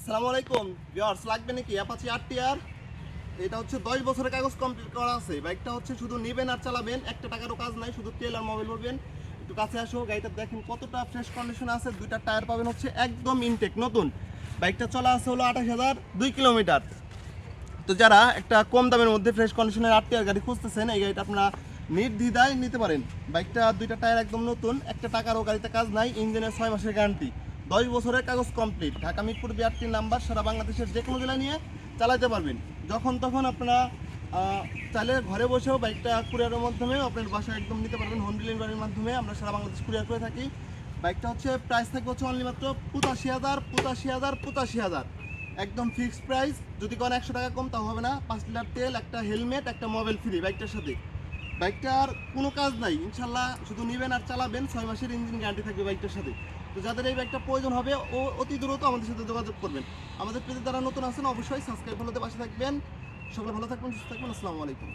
আসসালামু আলাইকুম ভিউয়ার্স, লাগবে নাকি অ্যাপাচি আরটিআর? এটা হচ্ছে 10 বছরের কাগজ কমপ্লিট করা আছে। বাইকটা হচ্ছে শুধু নেবেন আর চালাবেন, একটা টাকারও কাজ নাই, শুধু তেল আর মোবাইল ভরবেন। একটু কাছে আসো, গাড়িটা দেখেন কতটা ফ্রেশ কন্ডিশন আছে। দুইটা টায়ার পাবেন হচ্ছে একদম ইনটেক নতুন। বাইকটা চলা আছে হলো 28,002 কিলোমিটার। তো যারা একটা কম দামের মধ্যে ফ্রেশ কন্ডিশনের আরটিআর গাড়ি খুঁজতেছেন, এই গাড়িটা আপনারা নির্দ্বিধায় নিতে পারেন। বাইকটা দুইটা টায়ার একদম নতুন, একটা টাকারও গাড়িতে কাজ নাই, ইঞ্জিনের 6 মাসের গ্যারান্টি, 10 বছরের কাগজ কমপ্লিট। ঢাকা মিরপুর 82 নাম্বার, সারা বাংলাদেশের যে কোনো জেলায় নিয়ে চালাতে পারবেন। যখন তখন আপনারা চাইলে ঘরে বসেও বাইকটা কুরিয়ারের মাধ্যমে আপনার বাসায় একদম নিতে পারবেন। হোম ডেলিভারির মাধ্যমে আমরা সারা বাংলাদেশ কুরিয়ার করে থাকি। বাইকটা হচ্ছে প্রাইস থাকবে হচ্ছে অনলি মাত্র 85,000 একদম ফিক্সড প্রাইস। যদি কোনো 100 টাকা কম তাও হবে না। 5 লিটার তেল, একটা হেলমেট, একটা মোবাইল ফ্রি বাইকটার সাথে। বাইকটার কোনো কাজ নাই ইনশাল্লাহ, শুধু নেবেন আর চালাবেন। 6 মাসের ইঞ্জিন গ্যারান্টি থাকবে বাইকটার সাথে। তো যাদের এই বাইকটা প্রয়োজন হবে ও অতি দ্রুত আমাদের সাথে যোগাযোগ করবেন। আমাদের পেজে যারা নতুন আছেন অবশ্যই সাবস্ক্রাইব ফলোতে পাশে থাকবেন। সকলে ভালো থাকবেন, সুস্থ থাকবেন। আসসালামু আলাইকুম।